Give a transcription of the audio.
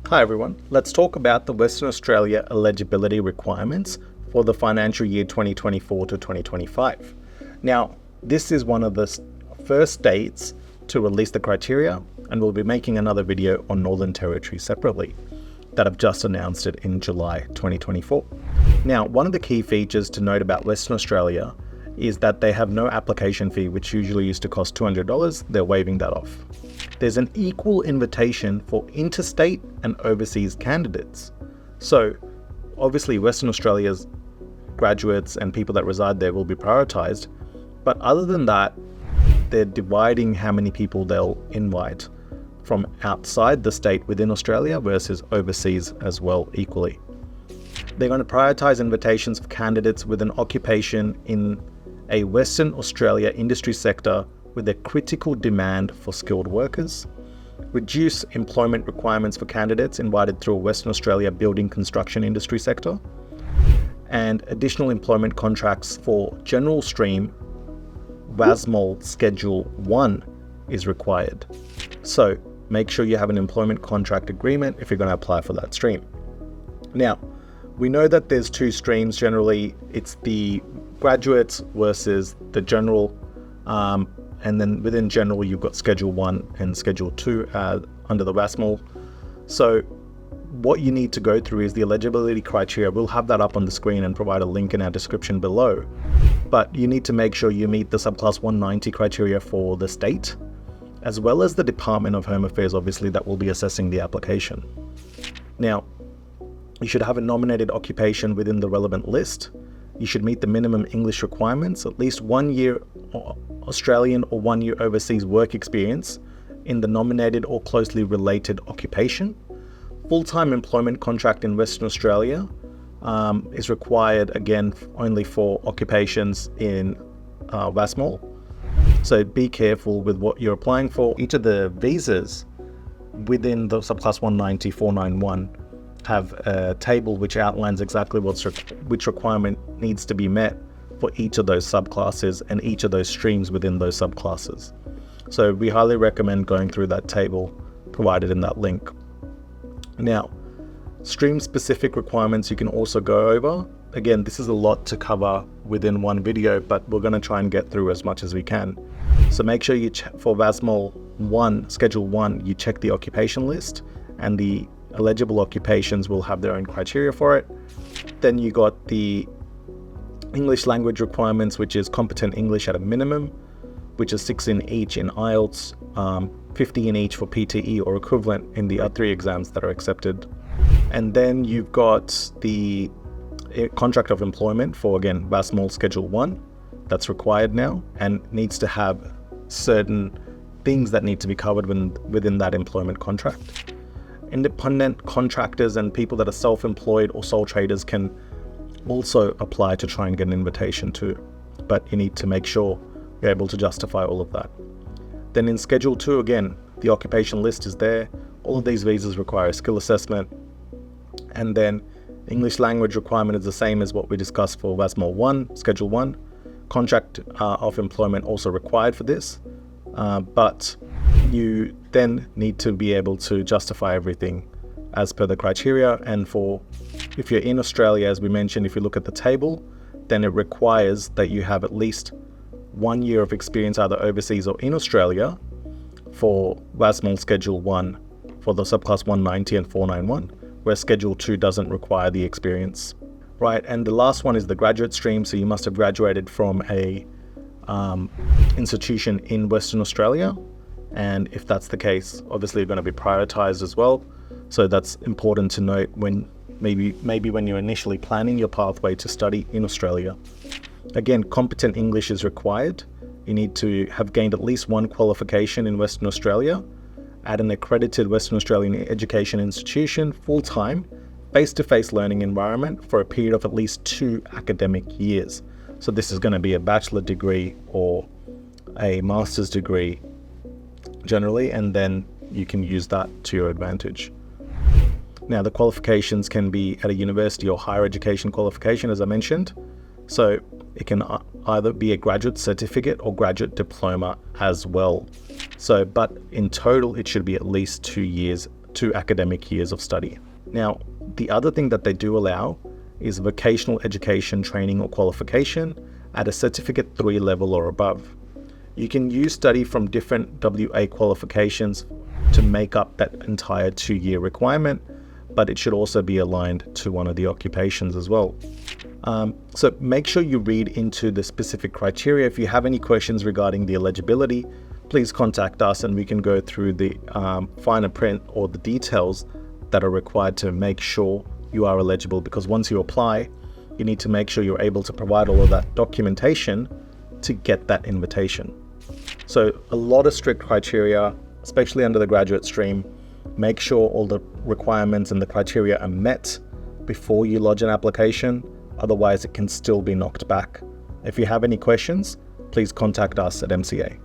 Hi everyone, let's talk about the Western Australia eligibility requirements for the financial year 2024 to 2025. Now, this is one of the first states to release the criteria, and we'll be making another video on Northern Territory separately that I've just announced it in July 2024. Now, one of the key features to note about Western Australia is that they have no application fee, which usually used to cost $200. They're waiving that off. There's an equal invitation for interstate and overseas candidates. So obviously Western Australia's graduates and people that reside there will be prioritized. But other than that, they're dividing how many people they'll invite from outside the state within Australia versus overseas as well equally. They're going to prioritize invitations for candidates with an occupation in a Western Australia industry sector with a critical demand for skilled workers, reduce employment requirements for candidates invited through a Western Australia building construction industry sector, and additional employment contracts for general stream WASMOL Schedule 1 is required. So make sure you have an employment contract agreement if you're going to apply for that stream. Now, we know that there's two streams generally. It's the graduates versus the general, and then within general you've got Schedule 1 and Schedule 2 under the WASMOL. So what you need to go through is the eligibility criteria. We'll have that up on the screen and provide a link in our description below. But you need to make sure you meet the subclass 190 criteria for the state, as well as the Department of Home Affairs, obviously, that will be assessing the application. Now, you should have a nominated occupation within the relevant list. You should meet the minimum English requirements, at least 1 year Australian or 1 year overseas work experience in the nominated or closely related occupation. Full-time employment contract in Western Australia is required, again, only for occupations in WASMOL. So be careful with what you're applying for. Each of the visas within the subclass 190, 491 have a table which outlines exactly which requirement needs to be met for each of those subclasses and each of those streams within those subclasses. So we highly recommend going through that table provided in that link. Now, stream-specific requirements you can also go over. Again, this is a lot to cover within one video, but we're going to try and get through as much as we can. So make sure you for WASMOL 1, Schedule 1, you check the occupation list, and the eligible occupations will have their own criteria for it. Then you got the English language requirements, which is competent English at a minimum, which is 6 in each in IELTS, 50 in each for PTE or equivalent in the other 3 exams that are accepted. And then you've got the contract of employment for, again, WASMOL Schedule 1 that's required now and needs to have certain things that need to be covered within that employment contract. Independent contractors and people that are self-employed or sole traders can also apply to try and get an invitation too, but you need to make sure you're able to justify all of that. Then in Schedule 2, again, the occupation list is there. All of these visas require a skill assessment, and then English language requirement is the same as what we discussed for WASMOL 1, Schedule 1. Contract of employment also required for this, but you then need to be able to justify everything as per the criteria. And if you're in Australia, as we mentioned, if you look at the table, then it requires that you have at least 1 year of experience either overseas or in Australia for WASMOL Schedule 1 for the subclass 190 and 491, where Schedule 2 doesn't require the experience. Right, and the last one is the graduate stream, so you must have graduated from a institution in Western Australia. And if that's the case, obviously you're going to be prioritized as well. So that's important to note when maybe when you're initially planning your pathway to study in Australia. Again, competent English is required. You need to have gained at least 1 qualification in Western Australia at an accredited Western Australian education institution, full-time, face-to-face learning environment for a period of at least 2 academic years. So this is going to be a bachelor degree or a master's degree generally, and then you can use that to your advantage. Now, the qualifications can be at a university or higher education qualification, as I mentioned. So it can either be a graduate certificate or graduate diploma as well. So, but in total, it should be at least 2 years 2 academic years of study. Now, the other thing that they do allow is vocational education training or qualification at a Certificate 3 level or above. You can use study from different WA qualifications to make up that entire 2-year requirement, but it should also be aligned to one of the occupations as well. So make sure you read into the specific criteria. If you have any questions regarding the eligibility, please contact us and we can go through the finer print or the details that are required to make sure you are eligible, because once you apply, you need to make sure you're able to provide all of that documentation to get that invitation. So a lot of strict criteria, especially under the graduate stream. Make sure all the requirements and the criteria are met before you lodge an application, otherwise it can still be knocked back. If you have any questions, please contact us at MCA.